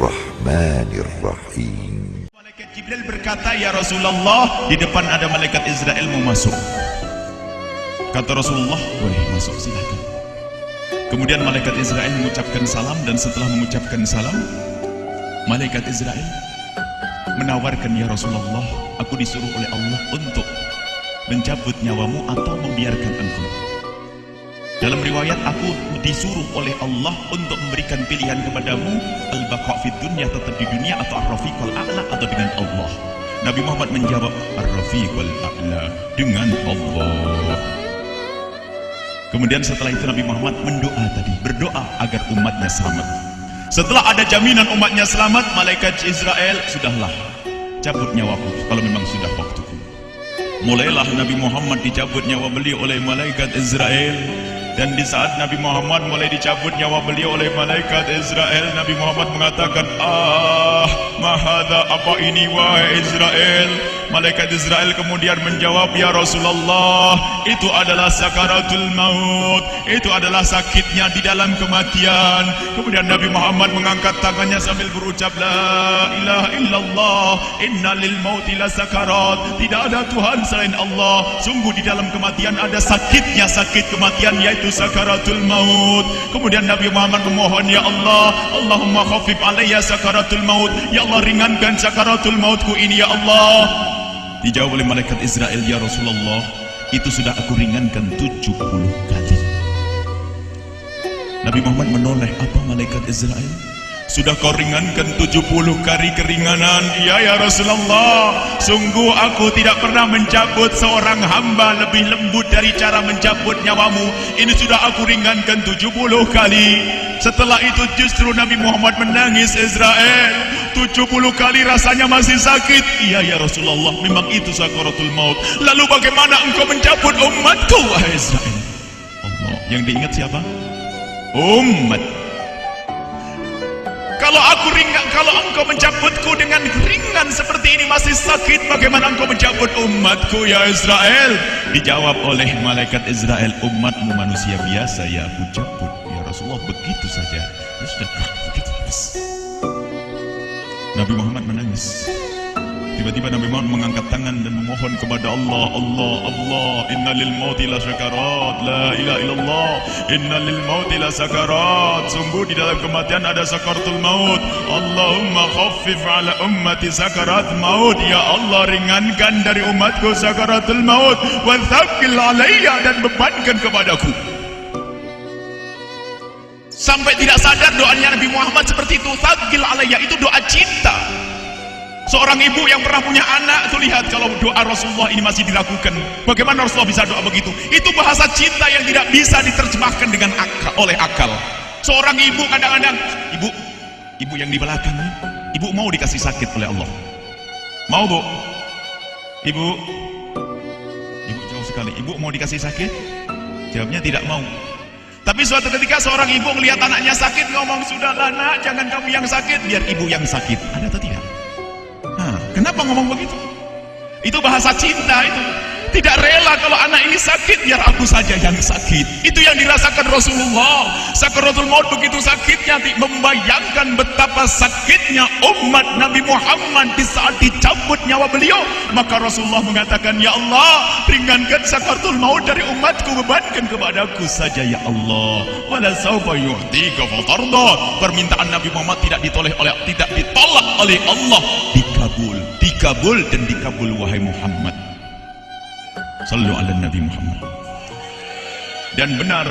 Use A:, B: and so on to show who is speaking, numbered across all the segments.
A: Bismillahirrahmanirrahim.
B: Malaikat Jibril berkata, "Ya Rasulullah, di depan ada malaikat Israel mau masuk." Kata Rasulullah, "Boleh masuk, silakan." Kemudian malaikat Israel mengucapkan salam, dan setelah mengucapkan salam, malaikat Israel menawarkan, "Ya Rasulullah, aku disuruh oleh Allah untuk mencabut nyawamu atau membiarkan engkau." Dalam riwayat, aku disuruh oleh Allah untuk memberikan pilihan kepadamu, al-baqa' fid dunya, tetap di dunia, atau ar-rafiqul a'la, atau dengan Allah. Nabi Muhammad menjawab, ar-rafiqul a'la, dengan Allah. Kemudian setelah itu Nabi Muhammad berdoa agar umatnya selamat. Setelah ada jaminan umatnya selamat, malaikat Israel, "Sudahlah, cabut nyawaku kalau memang sudah waktuku." Mulailah Nabi Muhammad dicabut nyawa beliau oleh malaikat Israel. Dan di saat Nabi Muhammad mulai dicabut nyawa beliau oleh malaikat Israel, Nabi Muhammad mengatakan, mahadha, apa ini wahai Israel? Malaikat Israel kemudian menjawab, "Ya Rasulullah, itu adalah sakaratul maut, itu adalah sakitnya di dalam kematian." Kemudian Nabi Muhammad mengangkat tangannya sambil berucap, "La ilaha illallah, inna lil mauti la sakarat." Tidak ada Tuhan selain Allah, sungguh di dalam kematian ada sakitnya, sakit kematian, yaitu sakaratul maut. Kemudian Nabi Muhammad memohon, "Ya Allah, Allahumma khafif alayya sakaratul maut." Ya Allah, ringankan sakaratul mautku ini, ya Allah. Dijawab oleh malaikat Israel, "Ya Rasulullah, itu sudah aku ringankan 70 kali." Nabi Muhammad menoleh, "Apa malaikat Israel? Sudah kau ringankan 70 kali keringanan?" "Iya ya Rasulullah, sungguh aku tidak pernah mencabut seorang hamba lebih lembut dari cara mencabut nyawamu. Ini sudah aku ringankan 70 kali. Setelah itu justru Nabi Muhammad menangis, "Israel, 70 kali rasanya masih sakit." "Iya ya Rasulullah, memang itu sakaratul maut." "Lalu bagaimana engkau mencabut umatku wahai Israel?" Allah, yang diingat siapa? Umat. Kalau engkau mencabutku dengan ringan seperti ini masih sakit, bagaimana engkau mencabut umatku ya Israel? Dijawab oleh malaikat Israel, "Umatmu manusia biasa, ya aku cabut." "Ya Rasulullah, begitu saja." "Ya sudah, begitu." Nabi Muhammad menangis. Tiba-tiba Nabi Muhammad mengangkat tangan dan memohon kepada Allah, "Allah, Allah, inna lil mauti la sakarat, la ilaha illallah, inna lil mauti la sakarat." Sungguh di dalam kematian ada sakaratul maut. Allahumma khaffif ala ummati sakarat maut. Ya Allah, ringankan dari umatku sakaratul maut, wa thaqqil alayya, dan bebankan kepadaku. Sampai tidak sadar doanya Nabi Muhammad seperti itu. Thaqqil alayya itu doa cinta. Seorang ibu yang pernah punya anak itu, lihat kalau doa Rasulullah ini masih dilakukan. Bagaimana Rasulullah bisa doa begitu? Itu bahasa cinta yang tidak bisa diterjemahkan dengan oleh akal. Seorang ibu kadang-kadang, ibu yang di belakang, ibu mau dikasih sakit oleh Allah? Mau, Bu? Ibu jauh sekali. Ibu mau dikasih sakit? Jawabnya tidak mau. Tapi suatu ketika seorang ibu melihat anaknya sakit, ngomong, "Sudahlah nak, jangan kamu yang sakit, biar ibu yang sakit." Ada atau tidak? Kenapa ngomong begitu? Itu bahasa cinta itu. Tidak rela kalau anak ini sakit, biar aku saja yang sakit. Itu yang dirasakan Rasulullah. Sakaratul maut begitu sakitnya, membayangkan betapa sakitnya umat Nabi Muhammad di saat dicabut nyawa beliau. Maka Rasulullah mengatakan, "Ya Allah, ringankan sakaratul maut dari umatku, bebankan kepadaku saja ya Allah. Wala sawfa yu'tika fatarda." Permintaan Nabi Muhammad tidak ditolak oleh Allah, dikabul dan dikabul wahai Muhammad. Sallu ala Nabi Muhammad. Dan benar,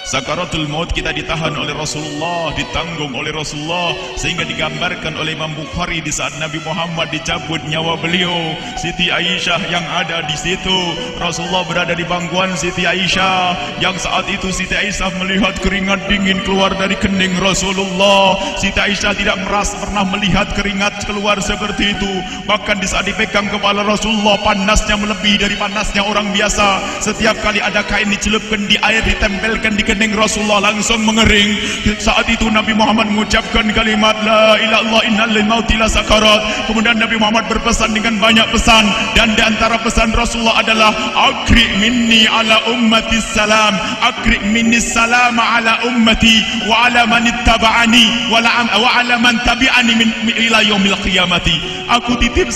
B: sakaratul maut kita ditahan oleh Rasulullah, ditanggung oleh Rasulullah, sehingga digambarkan oleh Imam Bukhari di saat Nabi Muhammad dicabut nyawa beliau. Siti Aisyah yang ada di situ, Rasulullah berada di pangkuan Siti Aisyah, yang saat itu Siti Aisyah melihat keringat dingin keluar dari kening Rasulullah. Siti Aisyah tidak pernah melihat keringat keluar seperti itu. Bahkan di saat dipegang kepala Rasulullah, panasnya melebihi dari panasnya orang biasa. Setiap kali ada kain dicelupkan di air, ditempelkan di kening Rasulullah langsung mengering. Saat itu Nabi Muhammad mengucapkan kalimat la ilaha illallah innal mauti lasakarat. Kemudian Nabi Muhammad berpesan dengan banyak pesan, dan di antara pesan Rasulullah adalah akri minni ala ummati salam, akri minni salam ala ummati wa ala man ittaba'ani wa ala man tabi'ani min ila yaumil qiyamati. Aku titip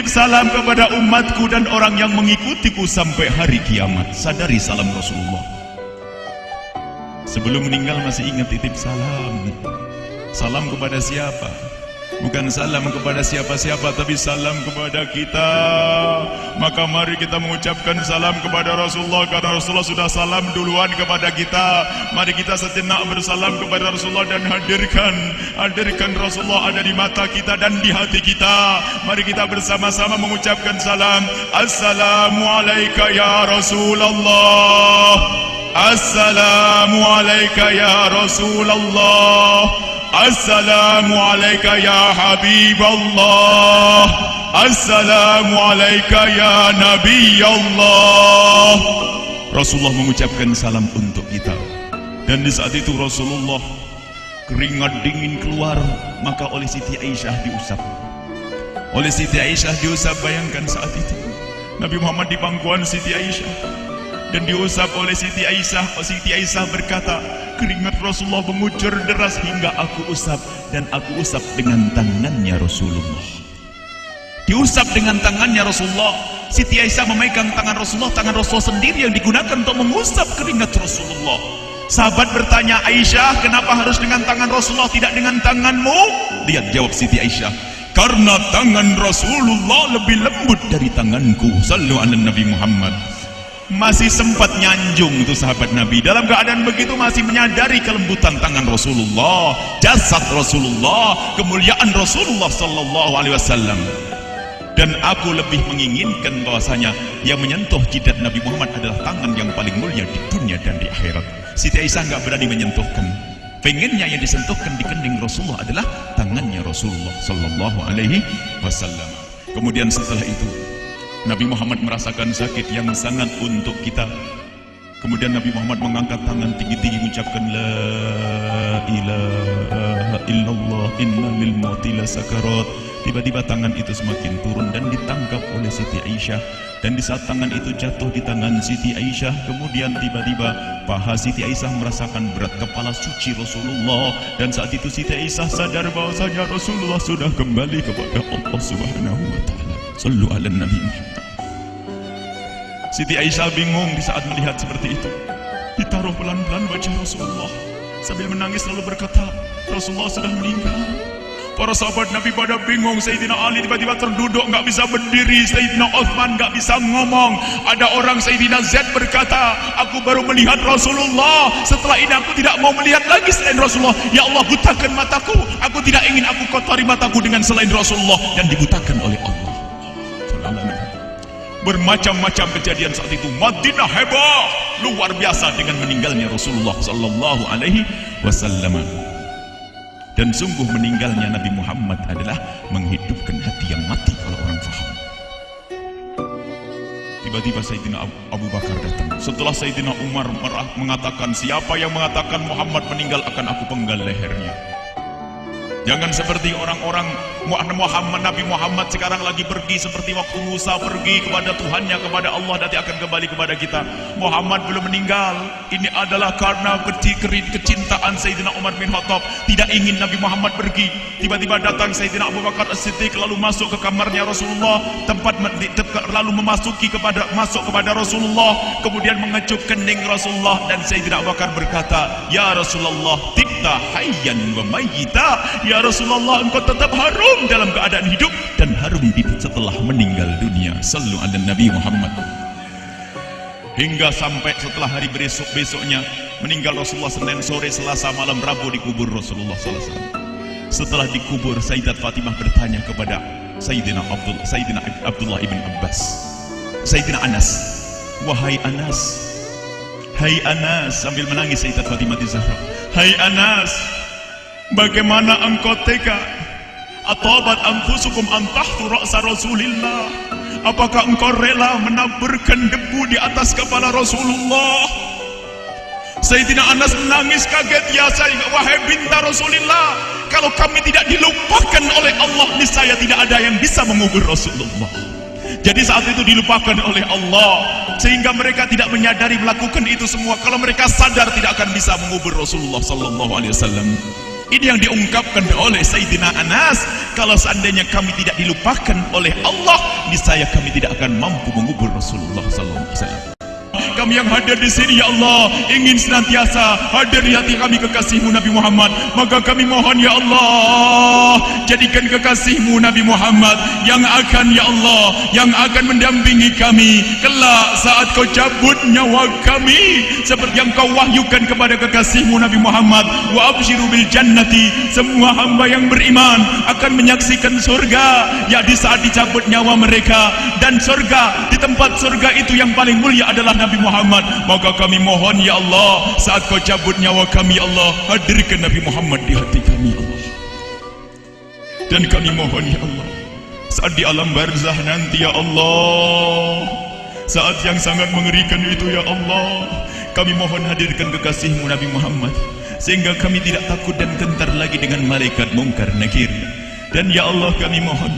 B: salam kepada umatku dan orang yang mengikutiku sampai hari kiamat. Sadari salam Rasulullah. Sebelum meninggal masih ingat titip salam. Salam kepada siapa? Bukan salam kepada siapa-siapa, tapi salam kepada kita. Maka mari kita mengucapkan salam kepada Rasulullah, karena Rasulullah sudah salam duluan kepada kita. Mari kita sejenak bersalam kepada Rasulullah dan hadirkan Rasulullah ada di mata kita dan di hati kita. Mari kita bersama-sama mengucapkan salam. Assalamualaikum ya Rasulullah. Assalamualaikum ya Rasulullah. Assalamualaikum ya Habiballah. Assalamualaikum ya Nabi Allah. Rasulullah mengucapkan salam untuk kita. Dan di saat itu Rasulullah keringat dingin keluar, maka oleh Siti Aisyah diusap. Bayangkan saat itu Nabi Muhammad di pangkuan Siti Aisyah dan diusap oleh Siti Aisyah. Siti Aisyah berkata, keringat Rasulullah mengucur deras hingga aku usap, dan aku usap dengan tangannya Rasulullah. Diusap dengan tangannya Rasulullah. Siti Aisyah memegang tangan Rasulullah sendiri yang digunakan untuk mengusap keringat Rasulullah. Sahabat bertanya, Aisyah, kenapa harus dengan tangan Rasulullah tidak dengan tanganmu? Lihat jawab Siti Aisyah, karena tangan Rasulullah lebih lembut dari tanganku. Sallu ala Nabi Muhammad. Masih sempat nyanjung itu sahabat Nabi. Dalam keadaan begitu masih menyadari kelembutan tangan Rasulullah, jasad Rasulullah, kemuliaan Rasulullah sallallahu alaihi wasallam. Dan aku lebih menginginkan bahwasanya yang menyentuh jidat Nabi Muhammad adalah tangan yang paling mulia di dunia dan di akhirat. Siti Aisyah enggak berani menyentuhkan. Pengennya yang disentuhkan di kening Rasulullah adalah tangannya Rasulullah sallallahu alaihi wasallam. Kemudian setelah itu Nabi Muhammad merasakan sakit yang sangat untuk kita. Kemudian Nabi Muhammad mengangkat tangan tinggi-tinggi mengucapkan la ilaha illallah inna lil mauti lasakarat. Tiba-tiba tangan itu semakin turun dan ditangkap oleh Siti Aisyah. Dan di saat tangan itu jatuh di tangan Siti Aisyah, kemudian tiba-tiba paha Siti Aisyah merasakan berat kepala suci Rasulullah. Dan saat itu Siti Aisyah sadar bahwasanya Rasulullah sudah kembali kepada Allah Subhanahu wa taala. Sallu ala Nabi Muhammad. Siti Aisyah bingung di saat melihat seperti itu. Ditaruh pelan-pelan wajah Rasulullah sambil menangis lalu berkata, Rasulullah sudah meninggal. Para sahabat Nabi pada bingung. Sayyidina Ali tiba-tiba terduduk, nggak bisa berdiri. Sayyidina Uthman nggak bisa ngomong. Ada orang Sayyidina Zaid berkata, aku baru melihat Rasulullah. Setelah ini aku tidak mau melihat lagi selain Rasulullah. Ya Allah, butakan mataku. Aku tidak ingin aku kotori mataku dengan selain Rasulullah. Dan dibutakan oleh Allah. Bermacam-macam kejadian saat itu. Madinah heboh luar biasa dengan meninggalnya Rasulullah sallallahu alaihi wasallam. Dan sungguh meninggalnya Nabi Muhammad adalah menghidupkan hati yang mati kalau orang faham. Tiba-tiba Sayyidina Abu Bakar datang. Setelah Sayyidina Umar mengatakan, siapa yang mengatakan Muhammad meninggal akan aku penggal lehernya. Jangan seperti orang-orang Nabi Muhammad sekarang lagi pergi seperti waktu Musa pergi kepada Tuhannya, kepada Allah, nanti akan kembali kepada kita. Muhammad belum meninggal. Ini adalah karena kecintaan Sayyidina Umar bin Khattab, tidak ingin Nabi Muhammad pergi. Tiba-tiba datang Sayyidina Abu Bakar As-Siddiq lalu masuk ke kamarnya Rasulullah, lalu masuk kepada Rasulullah, kemudian mengecup kening Rasulullah. Dan Sayyidina Abu Bakar berkata, ya Rasulullah, tibta hayyan wa mayyita. Ya Rasulullah, engkau tetap harum dalam keadaan hidup dan harum setelah meninggal dunia. Sallu ala Nabi Muhammad. Hingga sampai setelah hari besoknya meninggal Rasulullah, Senin sore, Selasa malam, Rabu dikubur Rasulullah sallallahu alaihi wasallam. Setelah dikubur, Sayyidat Fatimah bertanya kepada Sayyidina Abdullah ibn Abbas, Sayyidina Anas, wahai Anas, hai Anas, sambil menangis Sayyidat Fatimah Zahra, hai Anas, bagaimana engkau tega? Atabat anfusukum an tahtu ra'sa Rasulillah. Apakah engkau rela menaburkan debu di atas kepala Rasulullah? Sayyidina Anas menangis kaget, ya wahai binta Rasulullah, kalau kami tidak dilupakan oleh Allah, niscaya tidak ada yang bisa mengubur Rasulullah. Jadi saat itu dilupakan oleh Allah, sehingga mereka tidak menyadari melakukan itu semua. Kalau mereka sadar, tidak akan bisa mengubur Rasulullah sallallahu alaihi wasallam. Ini yang diungkapkan oleh Sayyidina Anas, kalau seandainya kami tidak dilupakan oleh Allah, niscaya kami tidak akan mampu mengubur Rasulullah sallallahu alaihi wasallam. Kami yang hadir di sini, ya Allah, ingin senantiasa hadir di hati kami kekasih-Mu Nabi Muhammad. Maka kami mohon, ya Allah, jadikan kekasih-Mu Nabi Muhammad yang akan, ya Allah, yang akan mendampingi kami kelak saat Kau cabut nyawa kami, seperti yang Kau wahyukan kepada kekasih-Mu Nabi Muhammad. Wa abshiru bil jannati, semua hamba yang beriman akan menyaksikan surga, ya di saat dicabut nyawa mereka. Dan surga, di tempat surga itu yang paling mulia adalah Nabi Muhammad. Maka kami mohon, ya Allah, saat Kau cabut nyawa kami, ya Allah, hadirkan Nabi Muhammad di hati kami, ya Allah. Dan kami mohon, ya Allah, saat di alam barzah nanti, ya Allah, saat yang sangat mengerikan itu, ya Allah, kami mohon hadirkan kekasih-Mu Nabi Muhammad, sehingga kami tidak takut dan gentar lagi dengan malaikat mungkar nakir. Dan ya Allah, kami mohon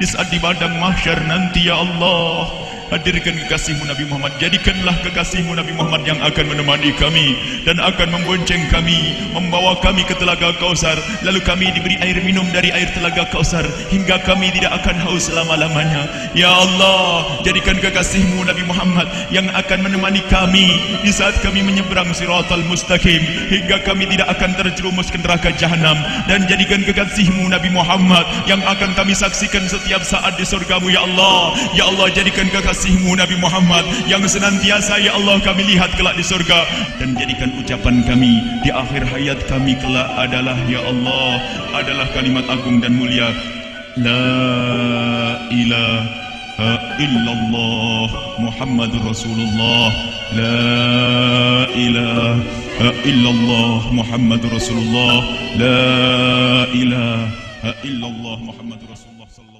B: di saat di padang mahsyar nanti, ya Allah, hadirkan kekasih-Mu Nabi Muhammad. Jadikanlah kekasih-Mu Nabi Muhammad yang akan menemani kami dan akan membonceng kami, membawa kami ke telaga Kausar. Lalu kami diberi air minum dari air telaga Kausar hingga kami tidak akan haus selama-lamanya. Ya Allah, jadikan kekasih-Mu Nabi Muhammad yang akan menemani kami di saat kami menyeberang Siratal Mustaqim hingga kami tidak akan terjerumus ke neraka Jahanam. Dan jadikan kekasih-Mu Nabi Muhammad yang akan kami saksikan setiap saat di surga-Mu, ya Allah. Ya Allah, jadikan kekasih-Mu Nabi Muhammad yang senantiasa, ya Allah, kami lihat kelak di surga. Dan jadikan ucapan kami di akhir hayat kami kelak adalah, ya Allah, adalah kalimat agung dan mulia, la ilaha illallah Muhammadur Rasulullah, la ilaha illallah Muhammadur Rasulullah, la ilaha illallah Muhammadur Rasulullah sallallahu